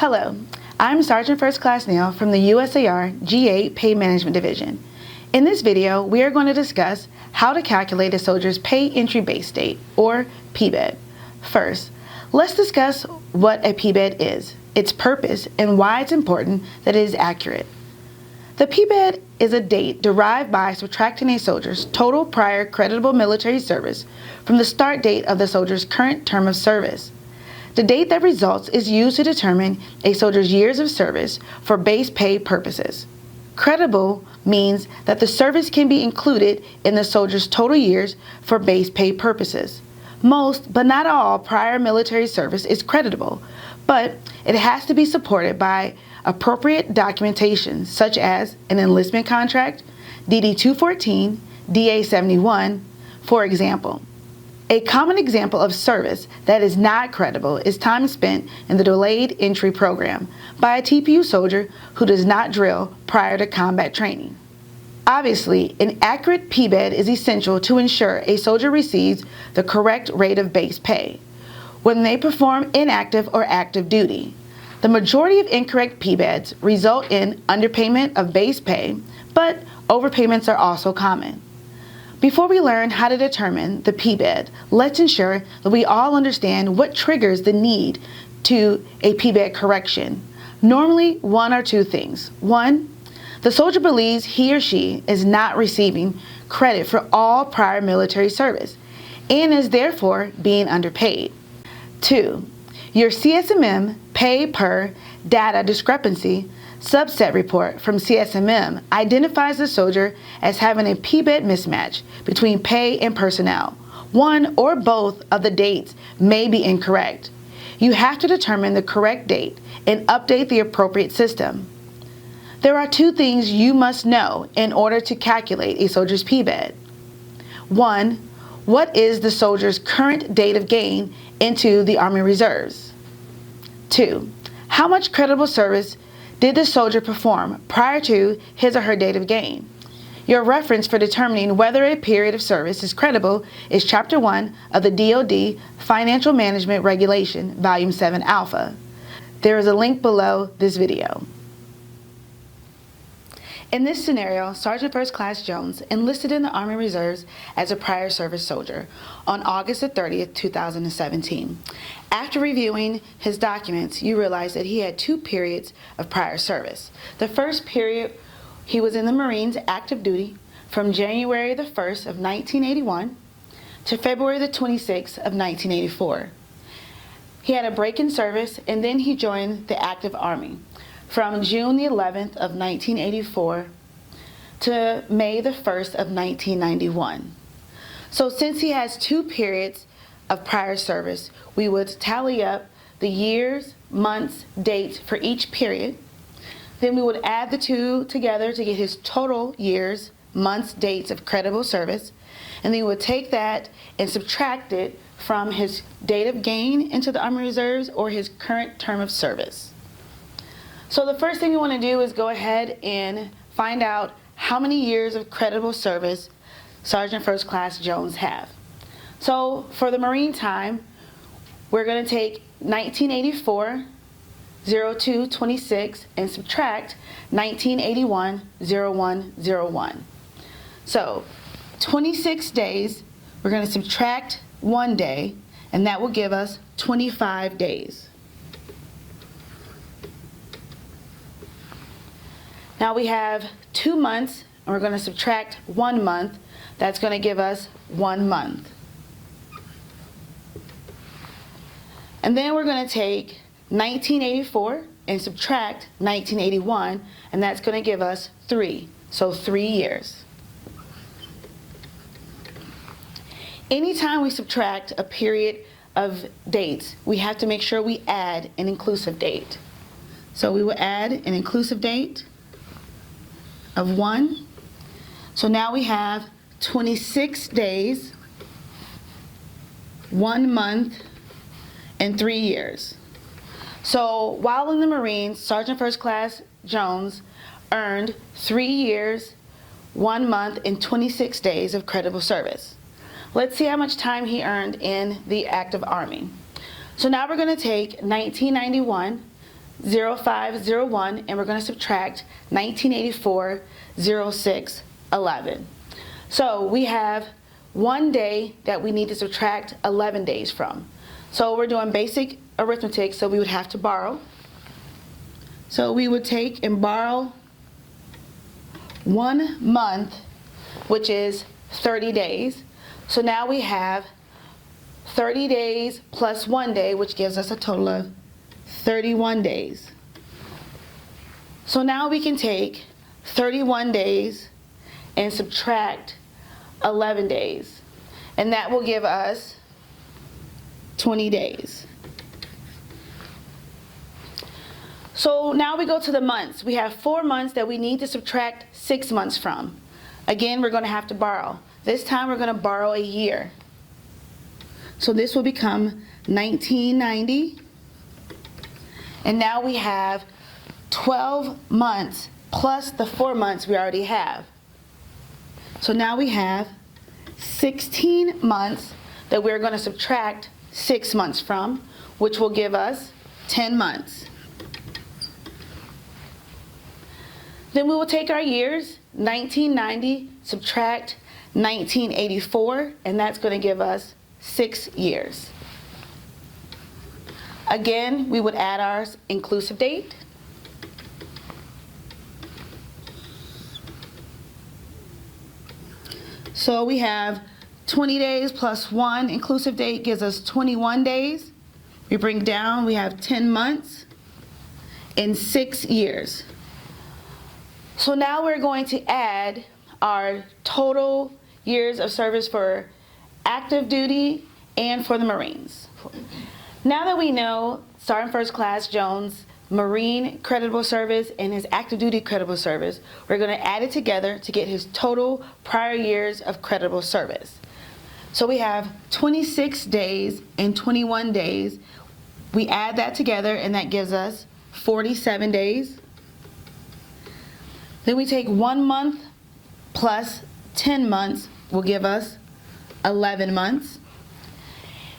Hello, I'm Sergeant First Class Neal from the USARC G8 Pay Management Division. In this video, we are going to discuss how to calculate a soldier's pay entry base date, or PEBD. First, let's discuss what a PEBD is, its purpose, and why it's important that it is accurate. The PEBD is a date derived by subtracting a soldier's total prior creditable military service from the start date of the soldier's current term of service. The date that results is used to determine a soldier's years of service for base pay purposes. Creditable means that the service can be included in the soldier's total years for base pay purposes. Most, but not all, prior military service is creditable, but it has to be supported by appropriate documentation such as an enlistment contract, DD 214, DA 71, for example. A common example of service that is not creditable is time spent in the delayed entry program by a TPU soldier who does not drill prior to combat training. Obviously, an accurate PEBD is essential to ensure a soldier receives the correct rate of base pay when they perform inactive or active duty. The majority of incorrect PEBDs result in underpayment of base pay, but overpayments are also common. Before we learn how to determine the PEBD, let's ensure that we all understand what triggers the need to a PEBD correction. Normally, one or two things. One, the soldier believes he or she is not receiving credit for all prior military service and is therefore being underpaid. Two, your CSMM pay per data discrepancy subset report from CSMM identifies the soldier as having a PEBD mismatch between pay and personnel. One or both of the dates may be incorrect. You have to determine the correct date and update the appropriate system. There are two things you must know in order to calculate a soldier's PEBD. One, what is the soldier's current date of gain into the Army Reserves? Two, how much creditable service did the soldier perform prior to his or her date of gain? Your reference for determining whether a period of service is creditable is Chapter 1 of the DOD Financial Management Regulation, Volume 7 Alpha. There is a link below this video. In this scenario, Sergeant First Class Jones enlisted in the Army Reserves as a prior service soldier on August 30th, 2017. After reviewing his documents, you realize that he had two periods of prior service. The first period, he was in the Marines active duty from January the 1st of 1981 to February the 26th of 1984. He had a break in service and then he joined the active Army from June the 11th of 1984 to May the 1st of 1991. So since he has two periods of prior service, we would tally up the years, months, dates for each period. Then we would add the two together to get his total years, months, dates of creditable service. And then we would take that and subtract it from his date of gain into the Army Reserves or his current term of service. So the first thing you want to do is go ahead and find out how many years of creditable service Sergeant First Class Jones have. So for the Marine time, we're going to take 1984, 0226 and subtract 1981, 0101. So 26 days, we're going to subtract 1 day, and that will give us 25 days. Now we have 2 months, and we're going to subtract 1 month. That's going to give us 1 month. And then we're going to take 1984 and subtract 1981, and that's going to give us 3. So 3 years. Anytime we subtract a period of dates, we have to make sure we add an inclusive date. So we will add an inclusive date of 1. So now we have 26 days, 1 month, and 3 years. So while in the Marines, Sergeant First Class Jones earned 3 years, 1 month, and 26 days of creditable service. Let's see how much time he earned in the active Army. So now we're going to take 1991 0501, and we're going to subtract 1984 06 11. So we have 1 day that we need to subtract 11 days from. So we're doing basic arithmetic, so we would have to borrow. So we would take and borrow 1 month, which is 30 days. So now we have 30 days plus 1 day, which gives us a total of 31 days. So now we can take 31 days and subtract 11 days, and that will give us 20 days. So now we go to the months. We have 4 months that we need to subtract 6 months from. Again, we're going to have to borrow. This time we're going to borrow a year. So this will become 1990. And now we have 12 months plus the 4 months we already have. So now we have 16 months that we're going to subtract 6 months from, which will give us 10 months. Then we will take our years, 1990, subtract 1984, and that's going to give us 6 years. Again, we would add our inclusive date. So we have 20 days plus 1 inclusive date gives us 21 days. We bring down, we have 10 months and 6 years. So now we're going to add our total years of service for active duty and for the Marines. Now that we know Sergeant First Class Jones' Marine creditable service and his active duty creditable service, we're going to add it together to get his total prior years of creditable service. So we have 26 days and 21 days. We add that together and that gives us 47 days. Then we take 1 month plus 10 months will give us 11 months.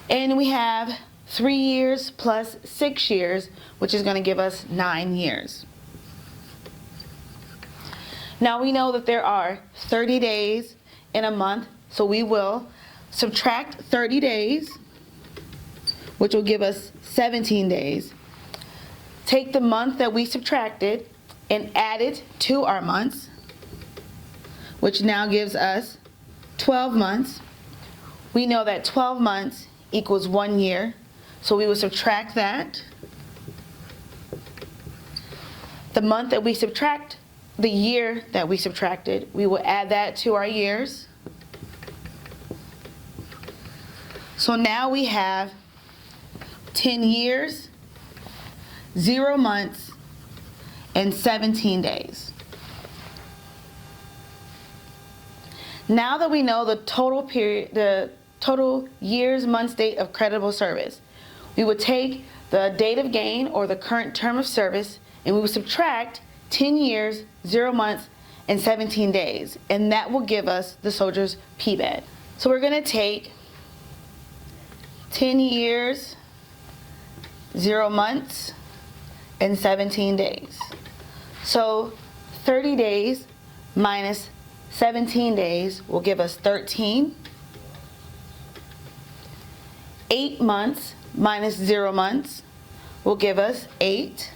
And we have 3 years plus 6 years, which is going to give us 9 years. Now we know that there are 30 days in a month, so we will subtract 30 days, which will give us 17 days. Take the month that we subtracted and add it to our months, which now gives us 12 months. We know that 12 months equals 1 year, so we will subtract that. The month that we subtract, the year that we subtracted, we will add that to our years. So now we have 10 years, 0 months, and 17 days. Now that we know the total period, the total years, months, date of creditable service, we would take the date of gain or the current term of service and we would subtract 10 years, 0 months, and 17 days, and that will give us the soldier's PBED. So we're going to take 10 years, 0 months, and 17 days. So 30 days minus 17 days will give us 13. 8 months minus 0 months will give us 8.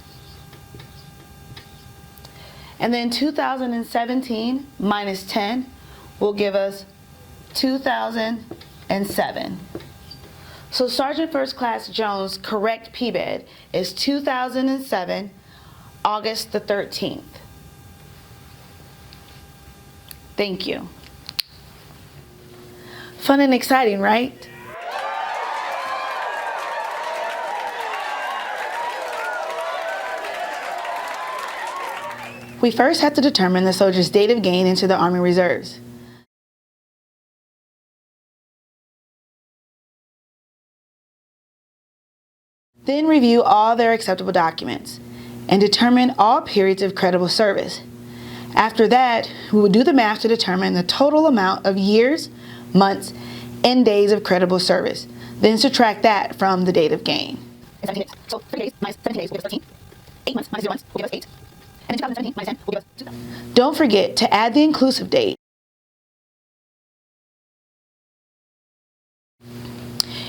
And then 2017 minus 10 will give us 2007. So Sergeant First Class Jones' correct PBED is 2007, August the 13th. Thank you. Fun and exciting, right? We first have to determine the soldier's date of gain into the Army Reserves. Then review all their acceptable documents and determine all periods of credible service. After that, we will do the math to determine the total amount of years, months, and days of credible service. Then subtract that from the date of gain. 17 days. So 30 days minus 17 days will give us 13. 8 months minus 0 months will give us 8. And then 2017 minus 10 will give us 2,000. Don't forget to add the inclusive date.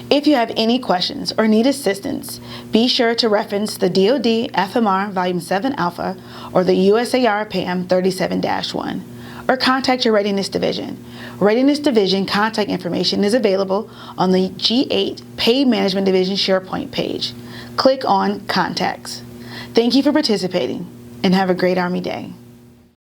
If you have any questions or need assistance, be sure to reference the DOD FMR Volume 7 Alpha or the USAR PAM 37-1, or contact your Readiness Division. Readiness Division contact information is available on the G8 Pay Management Division SharePoint page. Click on Contacts. Thank you for participating, and have a great Army Day.